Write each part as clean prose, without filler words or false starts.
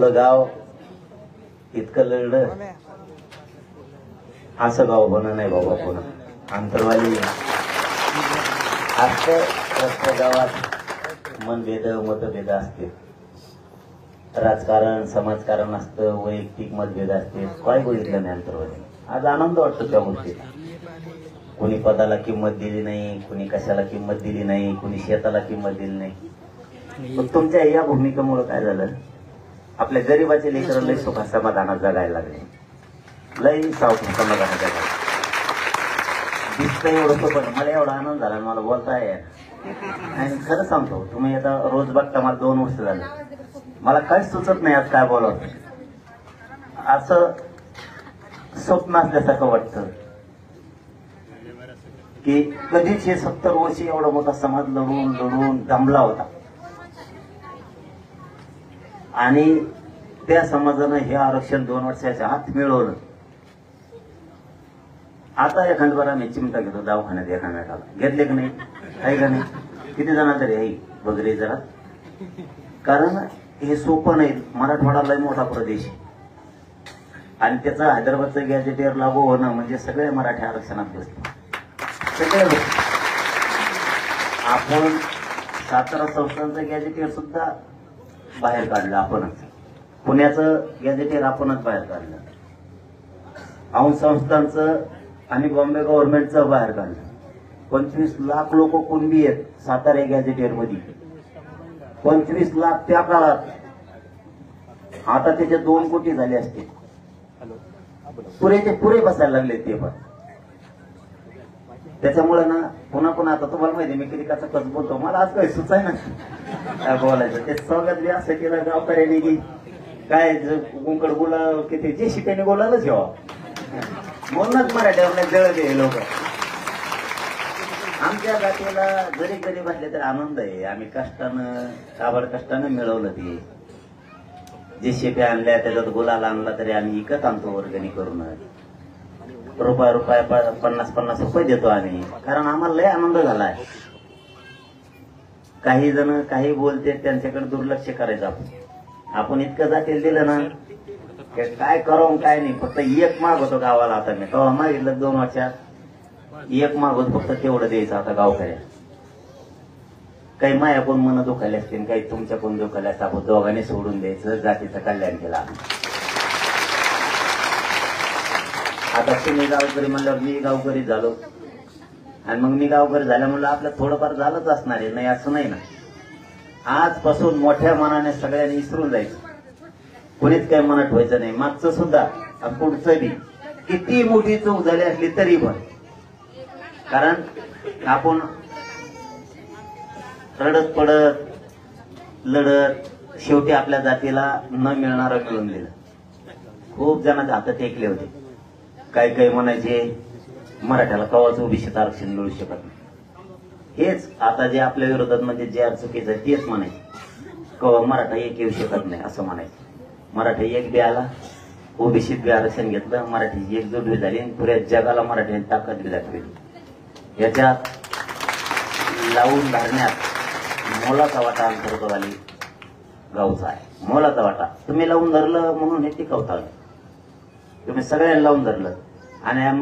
आपलं गाव इतकं लढलं असं गाव होणं नाही बाबा. पुन्हा अंतरवाली असं प्रत्येक गावात मनभेद मतभेद असते, राजकारण समाजकारण असतं, वैयक्तिक मतभेद असते. काय बघितलं नाही अंतरवाली. आज आनंद वाटतो त्या गोष्टीचा. कोणी पदाला किंमत दिली नाही, कोणी कशाला किंमत दिली नाही, कोणी शेताला किंमत दिली नाही. पण तुमच्या या भूमिकेमुळे काय झालं, आपल्या गरीबाचे लेकर लय सुखा समाधानात जगायला लागले, लय समाधानात जगायला दिसतं एवढं. पण मला एवढा आनंद झाला, मला बोलता आहे. आणि खरं सांगतो, तुम्ही आता रोज बघता, मला 2 वर्ष झालं, मला काहीच सुचत नाही आज काय बोलावं. असं स्वप्न असल्यासारखं वाटतं की कधीच हे 70 वर्षी एवढा मोठा समाज लढून लढून दमला होता आणि त्या समाजानं हे आरक्षण 2 वर्षाच्या आत मिळवलं. आता एखाद बार आम्ही चिमटा घेतो दवाखान्यात, एखाद्याला घेतले की नाही, आहे का नाही, किती जण तरी आहे बघरे जरा. कारण हे सोपं नाही. मराठवाडा लय मोठा प्रदेश आणि त्याचा हैदराबादचं गॅजेटियर लागू होणं म्हणजे सगळे मराठी आरक्षणात बसले. सगळे आपण सातारा संस्थांचं गॅजेटियर सुद्धा बाहेर काढलं आपणच, पुण्याचं गॅजेटियर आपणच बाहेर काढलं, औंध संस्थांचं आणि बॉम्बे गव्हर्नमेंटचं बाहेर काढलं. 25 लाख लोक कुणबी आहेत सातारा गॅजेटियर मध्ये, 25 लाख त्या काळात. आता त्याचे 2 कोटी झाले असते, पुरेचे पुरे बसायला लागले ते. पण त्याच्यामुळे ना पुन्हा पुन्हा आता तुम्हाला माहिती, मी कधी कसं कसं बोलतो, मला आज काही सुचाय ना काय बोलायचं. ते स्वागत बी असं केलं गावकऱ्याने की काय गुंकड बोला किती जे शिकायने बोलायलाच ठेवा, म्हणूनच मराठी आपल्या जळ दे लोक. आमच्या जातीला जरी गरीब असले तरी आनंद आहे. आम्ही कष्टानं काबड कष्टानं मिळवलं ते. जे शेप्या आणल्या त्याच्यात गुलाल आणला तरी आम्ही विकत आणतो वर्गणी करून. रुपया 50 रुपये देतो आम्ही, कारण आम्हाला लय आनंद झालाय. काही जण काही बोलते, त्यांच्याकडे दुर्लक्ष करायचं. आपण इतकं जातील दिलं ना, काय करावं काय नाही. फक्त एक माग होतो गावाला. आता मी तेव्हा मागितलं 2 वर्षात एक माग होत, फक्त तेवढं द्यायचं. आता गावकऱ्या काही माया कोण मन दुखायला असतील, काही तुमच्या कोण दुखायला असतं, आपण दोघांनी सोडून द्यायचं, जातीचं कल्याण केलं. आता तुम्ही गावकरी म्हणल्यावर मी गावकरी झालो, आणि मग मी गावकरी झाल्यामुळे आपलं थोडंफार झालंच असणार आहे, नाही असं नाही ना. आजपासून मोठ्या मनाने सगळ्यांनी विसरून जायचं, कोणीच काही मनात ठेवायचं नाही. मागचं सुद्धा पुढचं बी किती मोठी चूक झाली असली तरी पण, कारण आपण रडत पडत लढत शेवटी आपल्या जातीला न मिळणारं मिळून दिलं. खूप जणांच्या हातात टेकले होते. काही म्हणायचे मराठ्याला कवाच ओबीसीत आरक्षण मिळू शकत नाही. हेच आता जे आपल्या विरोधात म्हणजे जे चुकीचं तेच म्हणायचे, कवा मराठा एक येऊ शकत नाही असं म्हणायचं. मराठा एक बी आला, ओबीसीत बी आरक्षण घेतलं, मराठीची एकजूट बी झाली, पुऱ्या जगाला मराठ्यांनी ताकद बी दाखवली. याच्यात लावून धरण्यात मोलाचा वाटा अंतर्गतवाली गावचा आहे. मोलाचा वाटा. तुम्ही लावून धरलं म्हणून हे टिकवता, तुम्ही सगळ्यांना लावून धरलं. आणि या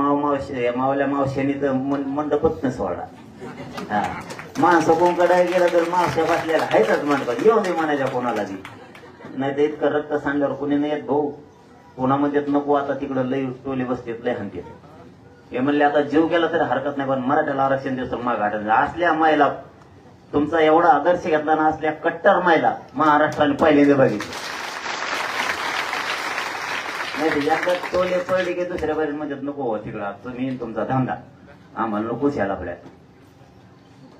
मावल्या मावश्यानी तर मंडपच न सोडला. हा, माणसं कोणकडे गेलं तर मावश्या बसलेला आहेतच मंडपात, येऊन दे म्हणायच्या कोणाला बी. नाही तर इतकं रक्त सांडल्यावर कोणी नाही येत भाऊ. पुण्यामध्ये नको, आता तिकडं लय टोली बसतेत, लय हंतेत. हे म्हणले आता जीव गेला तरी हरकत नाही, पण मराठ्याला आरक्षण दिवस माग हटत. असल्या मायला तुमचा एवढा आदर्श घेतला ना, असल्या कट्टर मायला महाराष्ट्राने पहिल्यांदा बघितलं. नाही याकडे टोले पडले की दुसऱ्या बाजू म्हणजे नको तिकडं, तुम्ही तुमचा धंदा आम्हाला नकोच यायला पड्या.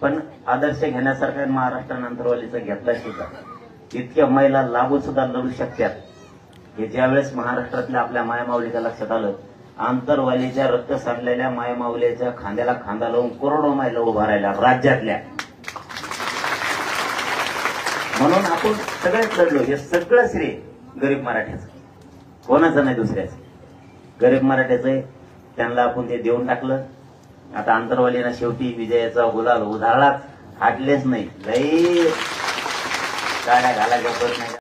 पण आदर्श घेण्यासारखा महाराष्ट्रानंतरवालीचा घेतला सुद्धा. इतक्या महिला लागू सुद्धा लढू शकतात. हे ज्यावेळेस महाराष्ट्रातल्या आपल्या मायमाऊलीच्या लक्षात आलं, आंतरवालीच्या रक्त सांडलेल्या मायमाऊलीच्या खांद्याला खांदा लावून करोडो महिला उभा राहिल्या राज्यातल्या. म्हणून आपण सगळेच लढलो. हे सगळं श्रेय गरीब मराठ्याचं, कोणाचं नाही दुसऱ्याचं. गरीब मराठ्याचं आहे, त्यांना आपण ते देऊन टाकलं. आता आंतरवालीना शेवटी विजयाचा गुलाल उधळलाच, हाटलेच नाही. लई गाड्या घालायच्या पडत नाही.